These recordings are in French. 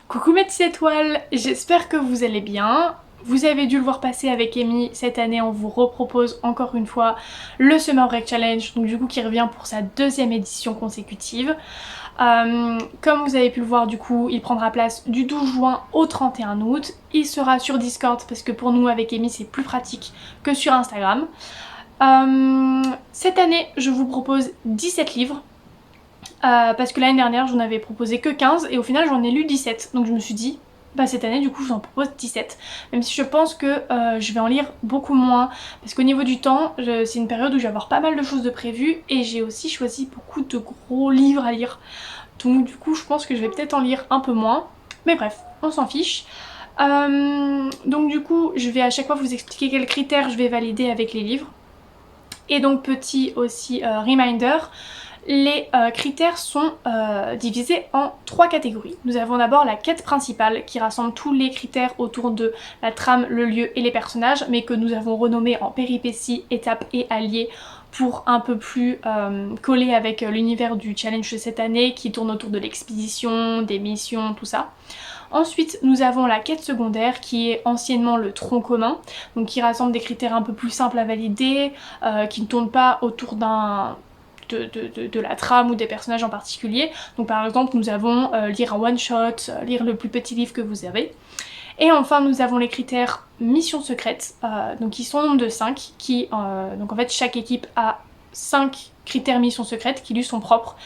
Coucou mes petites étoiles, j'espère que vous allez bien. Vous avez dû le voir passer avec Amy, cette année on vous repropose encore une fois le Summer Break Challenge, donc du coup qui revient pour sa deuxième édition consécutive. Comme vous avez pu le voir, du coup il prendra place du 12 juin au 31 août. Il sera sur Discord parce que pour nous avec Amy c'est plus pratique que sur Instagram. Cette année je vous propose 17 livres. Parce que l'année dernière j'en avais proposé que 15 et au final j'en ai lu 17, donc je me suis dit bah cette année du coup je vous en propose 17, même si je pense que je vais en lire beaucoup moins parce qu'au niveau du temps c'est une période où je vais avoir pas mal de choses de prévues et j'ai aussi choisi beaucoup de gros livres à lire, donc du coup je pense que je vais peut-être en lire un peu moins, mais bref on s'en fiche. Donc du coup je vais à chaque fois vous expliquer quels critères je vais valider avec les livres. Et donc petit aussi reminder, les critères sont divisés en 3 catégories. Nous avons d'abord la quête principale qui rassemble tous les critères autour de la trame, le lieu et les personnages, mais que nous avons renommé en péripéties, étapes et alliés pour un peu plus coller avec l'univers du challenge de cette année qui tourne autour de l'expédition, des missions, tout ça. Ensuite nous avons la quête secondaire qui est anciennement le tronc commun, donc qui rassemble des critères un peu plus simples à valider, qui ne tournent pas autour de la trame ou des personnages en particulier. Donc par exemple nous avons lire un one shot, lire le plus petit livre que vous avez. Et enfin nous avons les critères mission secrète, donc qui sont au nombre de 5, donc en fait chaque équipe a 5 critères missions secrètes qui lui sont propres.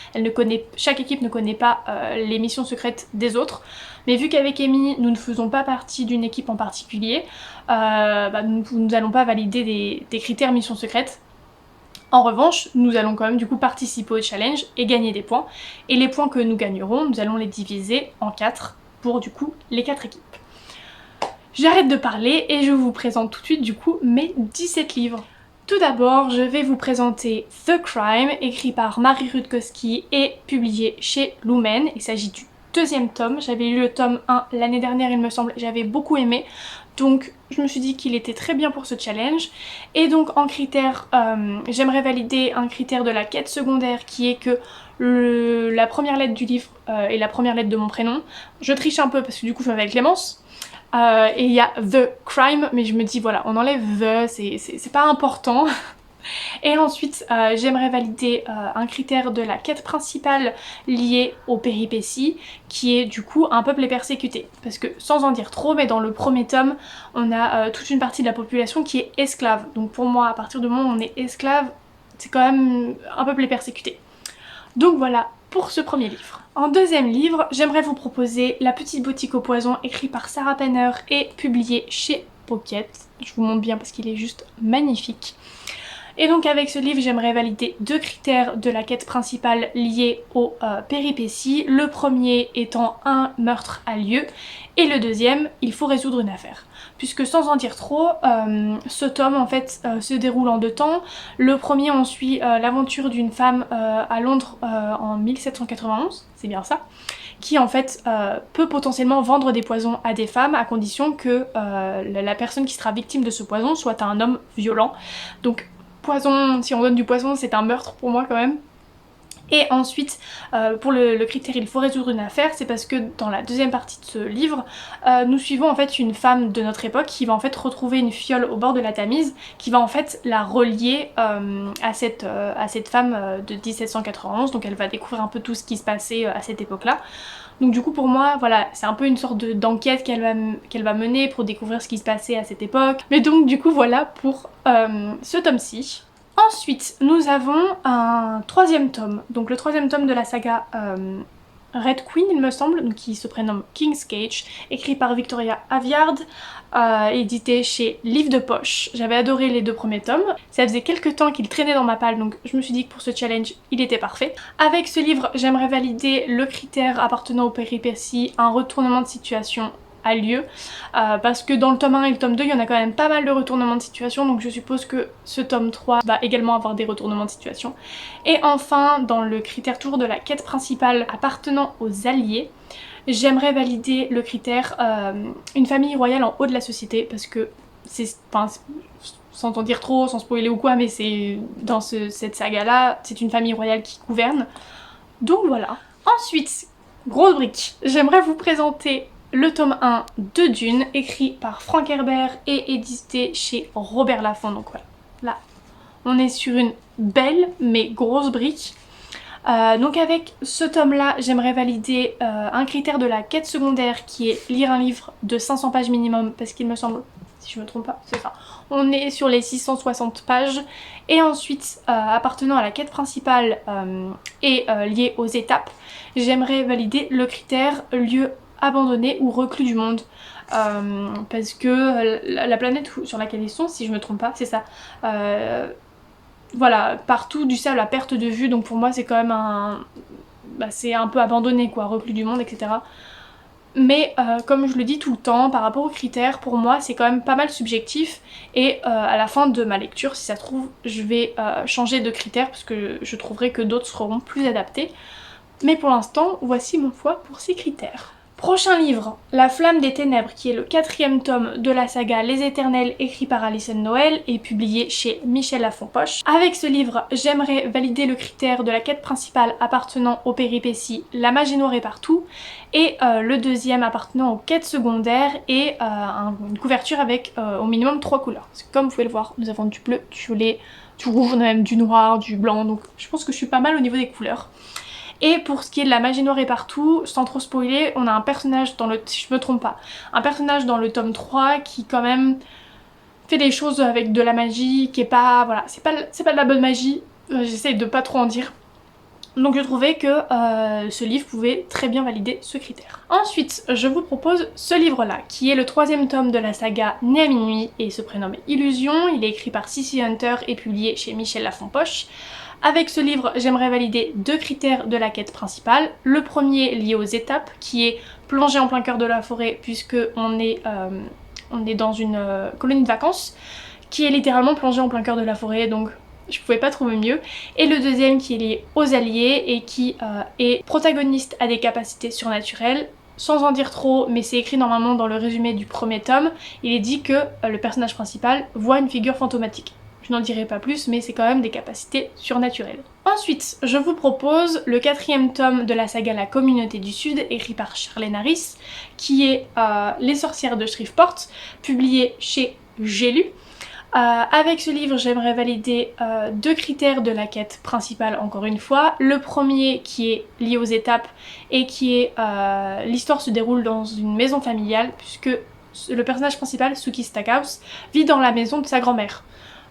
Chaque équipe ne connaît pas les missions secrètes des autres, mais vu qu'avec Amy nous ne faisons pas partie d'une équipe en particulier, nous n'allons pas valider des critères missions secrètes. En revanche, nous allons quand même du coup participer au challenge et gagner des points, et les points que nous gagnerons, nous allons les diviser en 4 pour du coup les 4 équipes. J'arrête de parler et je vous présente tout de suite du coup mes 17 livres. Tout d'abord, je vais vous présenter The Crime, écrit par Mary Rutkowski et publié chez Lumen. Il s'agit du 2e tome. J'avais lu le tome 1 l'année dernière il me semble, j'avais beaucoup aimé. Donc je me suis dit qu'il était très bien pour ce challenge. Et donc en critère, j'aimerais valider un critère de la quête secondaire qui est que la première lettre du livre est la première lettre de mon prénom. Je triche un peu parce que du coup je m'appelle Clémence. Et il y a The Crime, mais je me dis voilà, on enlève The, c'est pas important. Et ensuite j'aimerais valider un critère de la quête principale liée aux péripéties, qui est du coup un peuple persécuté. Parce que sans en dire trop, mais dans le premier tome on a toute une partie de la population qui est esclave. Donc pour moi à partir du moment où on est esclave, c'est quand même un peuple persécuté. Donc voilà pour ce premier livre. En deuxième livre, j'aimerais vous proposer La petite boutique au poison, écrit par Sarah Penner et publié chez Pocket. Je vous montre bien parce qu'il est juste magnifique. Et donc avec ce livre, j'aimerais valider 2 critères de la quête principale liés aux péripéties. Le premier étant un meurtre a lieu, et le deuxième, il faut résoudre une affaire. Puisque sans en dire trop, ce tome en fait se déroule en 2 temps. Le premier, on suit l'aventure d'une femme à Londres en 1791, c'est bien ça, qui en fait peut potentiellement vendre des poisons à des femmes à condition que la personne qui sera victime de ce poison soit un homme violent. Donc poison, si on donne du poison, c'est un meurtre pour moi quand même. Et ensuite, pour le critère il faut résoudre une affaire, c'est parce que dans la deuxième partie de ce livre, nous suivons en fait une femme de notre époque qui va en fait retrouver une fiole au bord de la Tamise, qui va en fait la relier à cette femme de 1791, donc elle va découvrir un peu tout ce qui se passait à cette époque-là. Donc du coup pour moi, voilà, c'est un peu une sorte d'enquête qu'elle va mener pour découvrir ce qui se passait à cette époque. Mais donc du coup voilà pour ce tome-ci. Ensuite, nous avons un 3e tome, donc le 3e tome de la saga Red Queen il me semble, donc qui se prénomme King's Cage, écrit par Victoria Aveyard, édité chez Livre de Poche. J'avais adoré les 2 premiers tomes, ça faisait quelques temps qu'il traînait dans ma palle, donc je me suis dit que pour ce challenge il était parfait. Avec ce livre, j'aimerais valider le critère appartenant aux péripéties, un retournement de situation a lieu, parce que dans le tome 1 et le tome 2 il y en a quand même pas mal de retournements de situation, donc je suppose que ce tome 3 va également avoir des retournements de situation. Et enfin, dans le critère toujours de la quête principale appartenant aux alliés, j'aimerais valider le critère une famille royale en haut de la société, parce que c'est, enfin, sans en dire trop, sans spoiler ou quoi, mais c'est dans cette saga là, c'est une famille royale qui gouverne. Donc voilà. Ensuite, grosse brique, j'aimerais vous présenter le tome 1 de Dune, écrit par Frank Herbert et édité chez Robert Laffont. Donc voilà, là, on est sur une belle mais grosse brique. Donc avec ce tome-là, j'aimerais valider un critère de la quête secondaire qui est lire un livre de 500 pages minimum, parce qu'il me semble, si je me trompe pas, c'est ça. On est sur les 660 pages. Et ensuite, appartenant à la quête principale et lié aux étapes, j'aimerais valider le critère lieu abandonné ou reclus du monde. Parce que la planète sur laquelle ils sont, si je me trompe pas, c'est ça. Voilà, partout du sable à perte de vue, donc pour moi c'est quand même un... Bah, c'est un peu abandonné quoi, reclus du monde, etc. Mais comme je le dis tout le temps, par rapport aux critères, pour moi c'est quand même pas mal subjectif et à la fin de ma lecture, si ça se trouve, je vais changer de critères parce que je trouverai que d'autres seront plus adaptés. Mais pour l'instant, voici mon choix pour ces critères. Prochain livre, La Flamme des Ténèbres, qui est le 4e tome de la saga Les Éternels, écrit par Alison Noël et publié chez Michel Lafon-Poche. Avec ce livre, j'aimerais valider le critère de la quête principale appartenant aux péripéties La Magie Noire est partout, et le deuxième appartenant aux quêtes secondaires et une couverture avec au minimum 3 couleurs. Comme vous pouvez le voir, nous avons du bleu, du violet, du rouge, on a même du noir, du blanc, donc je pense que je suis pas mal au niveau des couleurs. Et pour ce qui est de La Magie Noire est partout, sans trop spoiler, on a un personnage dans le... si je me trompe pas, un personnage dans le tome 3 qui quand même fait des choses avec de la magie, qui est pas... voilà, c'est pas de la bonne magie, j'essaye de pas trop en dire. Donc je trouvais que ce livre pouvait très bien valider ce critère. Ensuite, je vous propose ce livre-là, qui est le 3e tome de la saga Né à minuit et se prénomme Illusion. Il est écrit par Cici Hunter et publié chez Michel Lafon-Poche. Avec ce livre, j'aimerais valider 2 critères de la quête principale. Le premier lié aux étapes, qui est plongé en plein cœur de la forêt, puisque on est dans une colonie de vacances, qui est littéralement plongé en plein cœur de la forêt, donc je pouvais pas trouver mieux. Et le deuxième qui est lié aux alliés et qui est protagoniste à des capacités surnaturelles. Sans en dire trop, mais c'est écrit normalement dans le résumé du premier tome, il est dit que le personnage principal voit une figure fantomatique. Je n'en dirai pas plus, mais c'est quand même des capacités surnaturelles. Ensuite, je vous propose le 4e tome de la saga La Communauté du Sud, écrit par Charlène Harris, qui est Les Sorcières de Shreveport, publié chez J'ai lu. Avec ce livre, j'aimerais valider 2 critères de la quête principale, encore une fois. Le premier qui est lié aux étapes et qui est l'histoire se déroule dans une maison familiale, puisque le personnage principal, Suki Stackhouse, vit dans la maison de sa grand-mère.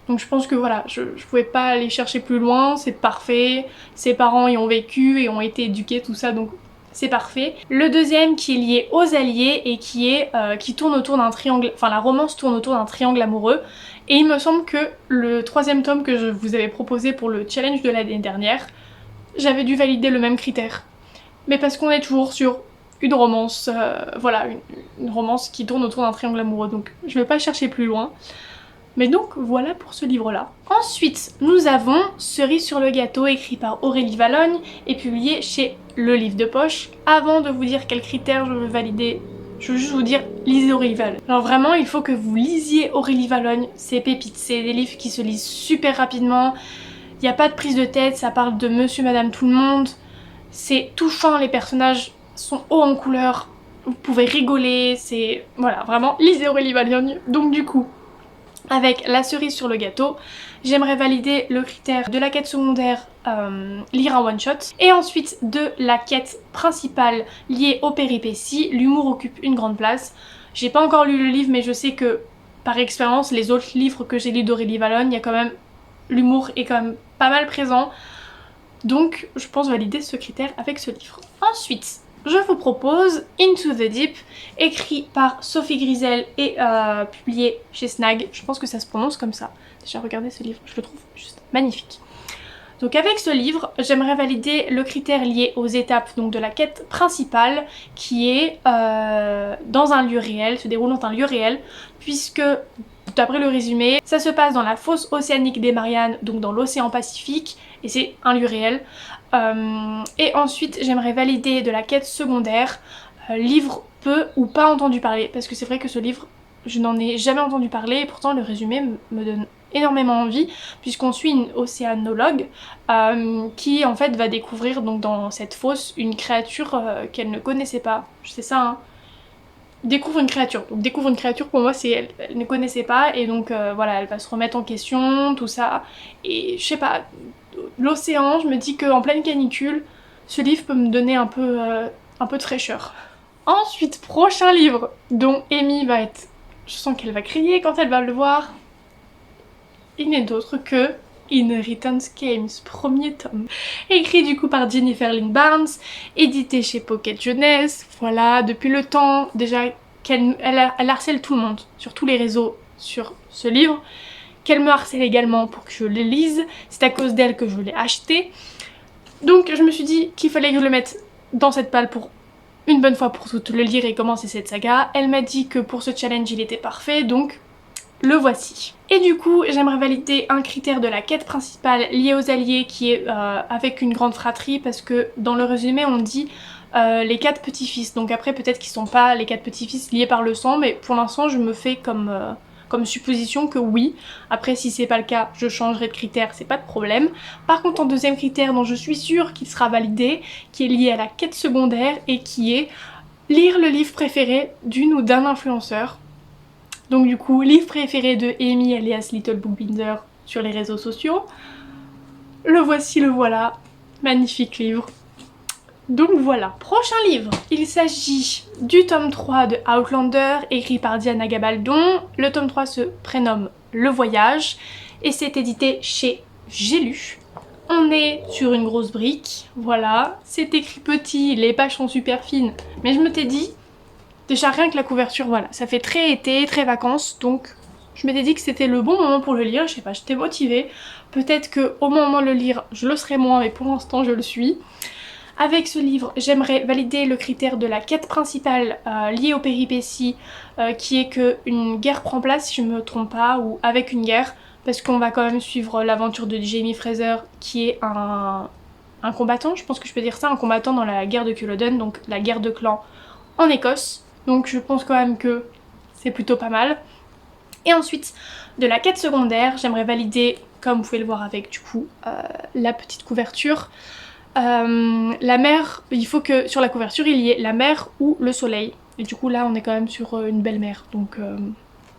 Donc je pense que voilà, je pouvais pas aller chercher plus loin, c'est parfait. Ses parents y ont vécu et ont été éduqués, tout ça, donc c'est parfait. Le deuxième qui est lié aux alliés et qui tourne autour d'un triangle, enfin la romance tourne autour d'un triangle amoureux. Et il me semble que le 3e tome que je vous avais proposé pour le challenge de l'année dernière, j'avais dû valider le même critère. Mais parce qu'on est toujours sur une romance, voilà, une romance qui tourne autour d'un triangle amoureux, donc je vais pas chercher plus loin. Mais donc voilà pour ce livre-là. Ensuite, nous avons Cerise sur le gâteau, écrit par Aurélie Vallogne et publié chez Le Livre de Poche. Avant de vous dire quels critères je veux valider, je veux juste vous dire, lisez Aurélie Vallogne. Alors vraiment, il faut que vous lisiez Aurélie Vallogne, c'est pépite, c'est des livres qui se lisent super rapidement, il n'y a pas de prise de tête, ça parle de monsieur, madame, tout le monde, c'est touchant, les personnages sont hauts en couleur, vous pouvez rigoler, c'est... voilà, vraiment, lisez Aurélie Vallogne. Donc du coup, avec La Cerise sur le gâteau, j'aimerais valider le critère de la quête secondaire, lire un one-shot, et ensuite de la quête principale liée aux péripéties, l'humour occupe une grande place. J'ai pas encore lu le livre, mais je sais que par expérience, les autres livres que j'ai lus d'Aurélie Vallogne, il y a quand même... l'humour est quand même pas mal présent, donc je pense valider ce critère avec ce livre. Ensuite, je vous propose Into the Deep, écrit par Sophie Grisel et publié chez Snag. Je pense que ça se prononce comme ça. Déjà regardez ce livre, je le trouve juste magnifique. Donc avec ce livre, j'aimerais valider le critère lié aux étapes donc de la quête principale, qui est dans un lieu réel, se déroule dans un lieu réel, puisque d'après le résumé, ça se passe dans la fosse océanique des Mariannes, donc dans l'océan Pacifique, et c'est un lieu réel. Et ensuite, j'aimerais valider de la quête secondaire, livre peu ou pas entendu parler, parce que c'est vrai que ce livre, je n'en ai jamais entendu parler, et pourtant le résumé me donne énormément envie puisqu'on suit une océanologue qui en fait va découvrir donc dans cette fosse une créature qu'elle ne connaissait pas. C'est ça hein. Découvre une créature. Donc découvre une créature pour moi c'est elle ne connaissait pas et donc voilà elle va se remettre en question, tout ça. Et je sais pas, l'océan, je me dis qu'en pleine canicule, ce livre peut me donner un peu de fraîcheur. Ensuite, prochain livre dont Amy va être... Je sens qu'elle va crier quand elle va le voir. Il n'est d'autre que Inheritance Games, premier tome. Écrit du coup par Jennifer Lynn Barnes, édité chez Pocket Jeunesse. Voilà, depuis le temps déjà qu'elle harcèle tout le monde sur tous les réseaux sur ce livre, qu'elle me harcèle également pour que je le lise. C'est à cause d'elle que je l'ai acheté. Donc je me suis dit qu'il fallait que je le mette dans cette palle pour une bonne fois pour toutes le lire et commencer cette saga. Elle m'a dit que pour ce challenge il était parfait, donc le voici. Et du coup, j'aimerais valider un critère de la quête principale liée aux alliés qui est avec une grande fratrie parce que dans le résumé on dit les 4 petits-fils. Donc après peut-être qu'ils sont pas les 4 petits-fils liés par le sang, mais pour l'instant je me fais comme supposition que oui. Après si c'est pas le cas, je changerai de critère, c'est pas de problème. Par contre en deuxième critère dont je suis sûre qu'il sera validé, qui est lié à la quête secondaire et qui est lire le livre préféré d'une ou d'un influenceur. Donc du coup, livre préféré de Amy alias Little Bookbinder sur les réseaux sociaux. Le voici, le voilà. Magnifique livre. Donc voilà. Prochain livre, il s'agit du tome 3 de Outlander, écrit par Diana Gabaldon. Le tome 3 se prénomme Le Voyage et c'est édité chez J'ai lu. On est sur une grosse brique, voilà. C'est écrit petit, les pages sont super fines, mais je me t'ai dit... Déjà rien que la couverture, voilà, ça fait très été, très vacances, donc je m'étais dit que c'était le bon moment pour le lire, je sais pas, j'étais motivée. Peut-être qu'au moment de le lire, je le serai moins, mais pour l'instant je le suis. Avec ce livre, j'aimerais valider le critère de la quête principale liée aux péripéties, qui est qu'une guerre prend place, si je me trompe pas, ou avec une guerre, parce qu'on va quand même suivre l'aventure de Jamie Fraser, qui est un combattant, je pense que je peux dire ça, un combattant dans la guerre de Culloden, donc la guerre de clans en Écosse. Donc je pense quand même que c'est plutôt pas mal. Et ensuite, de la quête secondaire, j'aimerais valider, comme vous pouvez le voir avec du coup la petite couverture, la mer, il faut que sur la couverture il y ait la mer ou le soleil. Et du coup là on est quand même sur une belle mer, donc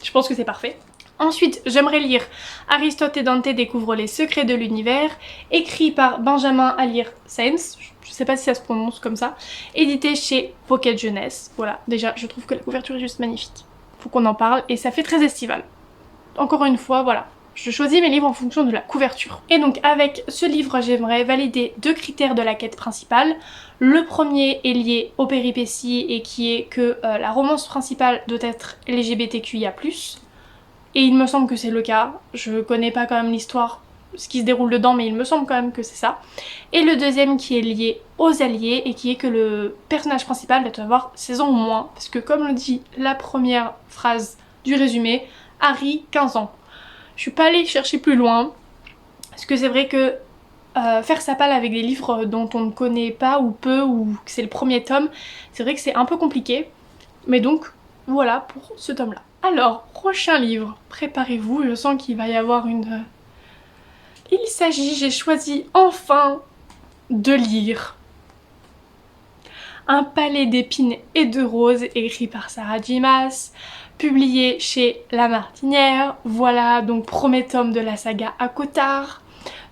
je pense que c'est parfait. Ensuite, j'aimerais lire Aristote et Dante découvrent les secrets de l'univers, écrit par Benjamin Alire Sainz, je sais pas si ça se prononce comme ça, édité chez Pocket Jeunesse. Voilà, déjà je trouve que la couverture est juste magnifique. Faut qu'on en parle et ça fait très estival. Encore une fois, voilà. Je choisis mes livres en fonction de la couverture. Et donc avec ce livre, j'aimerais valider 2 critères de la quête principale. Le premier est lié aux péripéties et qui est que la romance principale doit être LGBTQIA+. Et il me semble que c'est le cas. Je connais pas quand même l'histoire, ce qui se déroule dedans, mais il me semble quand même que c'est ça. Et le deuxième qui est lié aux alliés et qui est que le personnage principal doit avoir 16 ans ou moins. Parce que comme le dit la première phrase du résumé, Harry 15 ans. Je suis pas allée chercher plus loin, parce que c'est vrai que faire sa palle avec des livres dont on ne connaît pas ou peu, ou que c'est le premier tome, c'est vrai que c'est un peu compliqué. Mais donc voilà pour ce tome là. Alors, prochain livre, préparez-vous, je sens qu'il va y avoir une... Il s'agit, j'ai choisi enfin de lire Un palais d'épines et de roses, écrit par Sarah J. Maas, publié chez La Martinière. Voilà, donc premier tome de la saga ACOTAR.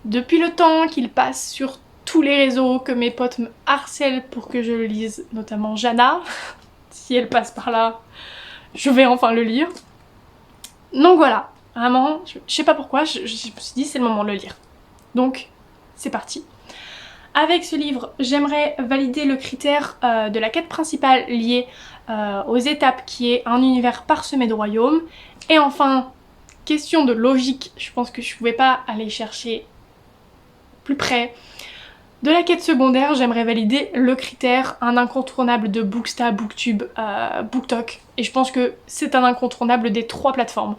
Depuis le temps qu'il passe sur tous les réseaux, que mes potes me harcèlent pour que je le lise, notamment Jana, si elle passe par là, je vais enfin le lire. Donc voilà, vraiment, je sais pas pourquoi, je me suis dit c'est le moment de le lire. Donc, c'est parti. Avec ce livre, j'aimerais valider le critère de la quête principale liée aux étapes qui est un univers parsemé de royaumes. Et enfin, question de logique, je pense que je pouvais pas aller chercher plus près. De la quête secondaire, j'aimerais valider le critère un incontournable de Booksta, Booktube, BookTok. Et je pense que c'est un incontournable des 3 plateformes.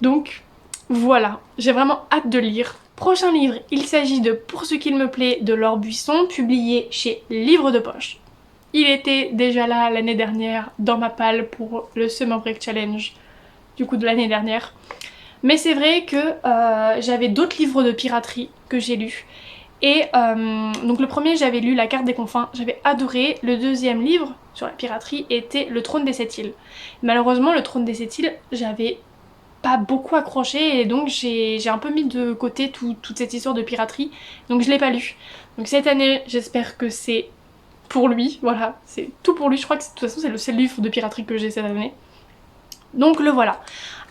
Donc voilà, j'ai vraiment hâte de lire. Prochain livre, il s'agit de Pour ce qu'il me plaît de Laure Buisson, publié chez Livre de Poche. Il était déjà là l'année dernière dans ma palle pour le Summer Break Challenge, du coup de l'année dernière. Mais c'est vrai que j'avais d'autres livres de piraterie que j'ai lus. Et donc le premier, j'avais lu La Carte des Confins, j'avais adoré. Le deuxième livre sur la piraterie était Le Trône des Sept Îles. Malheureusement, Le Trône des Sept Îles, j'avais pas beaucoup accroché et donc j'ai un peu mis de côté toute cette histoire de piraterie, donc je l'ai pas lu. Donc cette année, j'espère que c'est pour lui, voilà, c'est tout pour lui. Je crois que de toute façon c'est le seul livre de piraterie que j'ai cette année. Donc le voilà.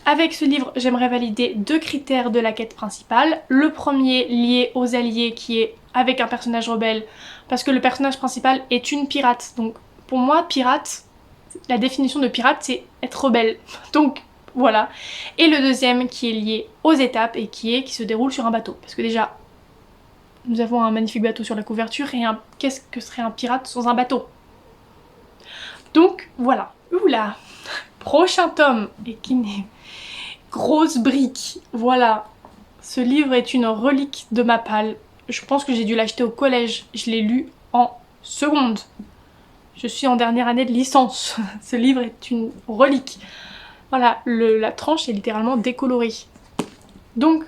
Avec ce livre, j'aimerais valider 2 critères de la quête principale. Le premier lié aux alliés qui est avec un personnage rebelle, parce que le personnage principal est une pirate. Donc pour moi, pirate, la définition de pirate c'est être rebelle. Donc voilà. Et le deuxième qui est lié aux étapes et qui se déroule sur un bateau. Parce que déjà, nous avons un magnifique bateau sur la couverture et qu'est-ce que serait un pirate sans un bateau? Donc voilà. Oula. Prochain tome, et qui n'est... Grosse brique. Voilà. Ce livre est une relique de ma palle. Je pense que j'ai dû l'acheter au collège. Je l'ai lu en seconde. Je suis en dernière année de licence. Ce livre est une relique. Voilà, la tranche est littéralement décolorée. Donc,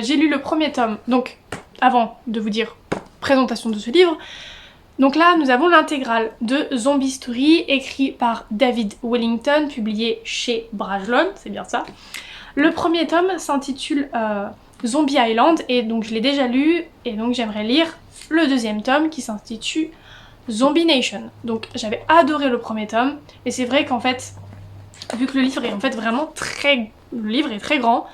j'ai lu le premier tome. Donc, avant de vous dire présentation de ce livre, donc là, nous avons l'intégrale de Zombie Story, écrit par David Wellington, publié chez Brajlon, c'est bien ça. Le premier tome s'intitule Zombie Island, et donc je l'ai déjà lu, et donc j'aimerais lire le deuxième tome qui s'intitule Zombie Nation. Donc j'avais adoré le premier tome, et c'est vrai qu'en fait, vu que le livre est en fait vraiment très... Le livre est très grand,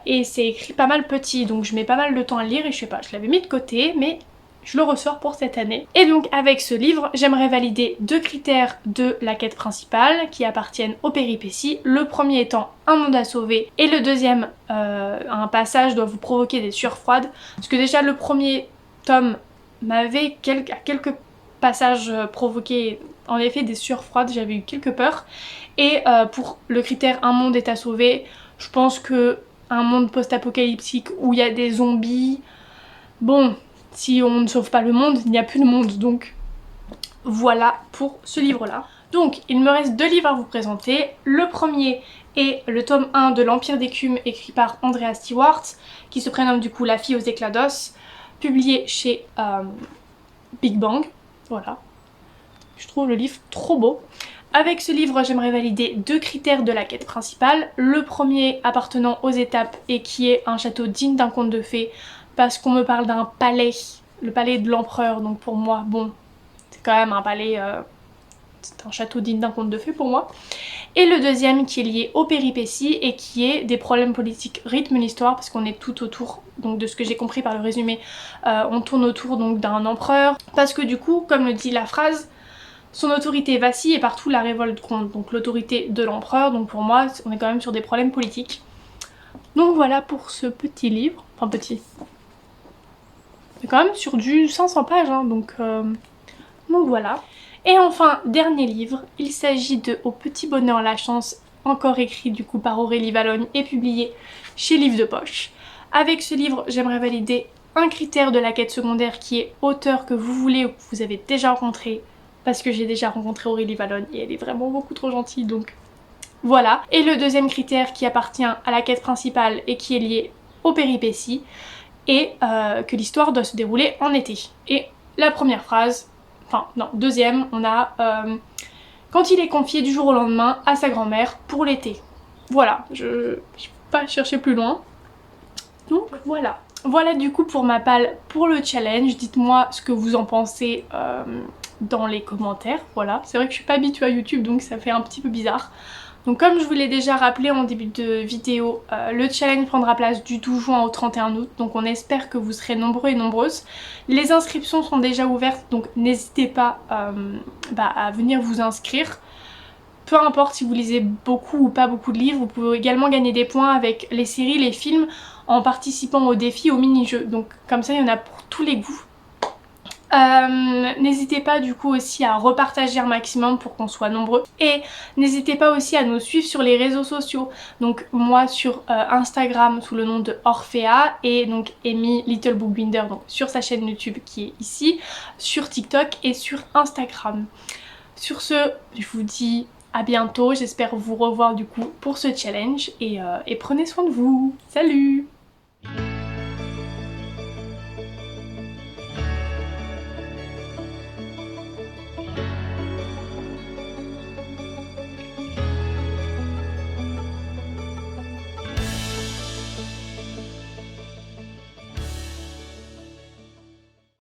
et c'est écrit pas mal petit, donc je mets pas mal de temps à le lire, et je sais pas, je l'avais mis de côté, mais je le ressors pour cette année. Et donc avec ce livre, j'aimerais valider 2 critères de la quête principale qui appartiennent aux péripéties. Le premier étant un monde à sauver, et le deuxième, un passage doit vous provoquer des sueurs froides. Parce que déjà le premier tome m'avait à quelques passages provoqué en effet des sueurs froides, j'avais eu quelques peurs. Et pour le critère un monde est à sauver, je pense que un monde post-apocalyptique où il y a des zombies, bon, si on ne sauve pas le monde, il n'y a plus de monde, donc voilà pour ce livre-là. Donc il me reste 2 livres à vous présenter. Le premier est le tome 1 de l'Empire d'écume, écrit par Andrea Stewart, qui se prénomme du coup La fille aux éclats d'os, publié chez Big Bang. Voilà. Je trouve le livre trop beau. Avec ce livre, j'aimerais valider 2 critères de la quête principale. Le premier appartenant aux étapes et qui est un château digne d'un conte de fées, parce qu'on me parle d'un palais, le palais de l'empereur, donc pour moi, bon, c'est quand même un palais, c'est un château digne d'un conte de fées pour moi. Et le deuxième qui est lié aux péripéties et qui est des problèmes politiques rythme l'histoire, parce qu'on est tout autour, donc de ce que j'ai compris par le résumé, on tourne autour donc d'un empereur, parce que du coup, comme le dit la phrase, son autorité vacille et partout la révolte gronde, donc l'autorité de l'empereur, donc pour moi, on est quand même sur des problèmes politiques. Donc voilà pour ce petit livre, enfin petit... C'est quand même sur du 500 pages, hein, donc voilà. Et enfin, dernier livre, il s'agit de Au petit bonheur la chance, encore écrit du coup par Aurélie Valogne et publié chez Livre de Poche. Avec ce livre, j'aimerais valider un critère de la quête secondaire qui est auteur que vous voulez ou que vous avez déjà rencontré, parce que j'ai déjà rencontré Aurélie Valogne et elle est vraiment beaucoup trop gentille, donc voilà. Et le deuxième critère qui appartient à la quête principale et qui est lié aux péripéties, et que l'histoire doit se dérouler en été. Et la première phrase, enfin non, deuxième, on a quand il est confié du jour au lendemain à sa grand-mère pour l'été. Voilà, je ne vais pas chercher plus loin. Donc voilà. Voilà du coup pour ma palle pour le challenge. Dites-moi ce que vous en pensez dans les commentaires. Voilà, c'est vrai que je suis pas habituée à YouTube donc ça fait un petit peu bizarre. Donc comme je vous l'ai déjà rappelé en début de vidéo, le challenge prendra place du 12 juin au 31 août, donc on espère que vous serez nombreux et nombreuses. Les inscriptions sont déjà ouvertes, donc n'hésitez pas à venir vous inscrire. Peu importe si vous lisez beaucoup ou pas beaucoup de livres, vous pouvez également gagner des points avec les séries, les films, en participant aux défis, aux mini-jeux. Donc comme ça il y en a pour tous les goûts. N'hésitez pas du coup aussi à repartager un maximum pour qu'on soit nombreux, et n'hésitez pas aussi à nous suivre sur les réseaux sociaux, donc moi sur Instagram sous le nom de Orphea, et donc Amy Little Bookbinder donc sur sa chaîne YouTube qui est ici, sur TikTok et sur Instagram. Sur ce, je vous dis à bientôt, j'espère vous revoir du coup pour ce challenge et prenez soin de vous. Salut!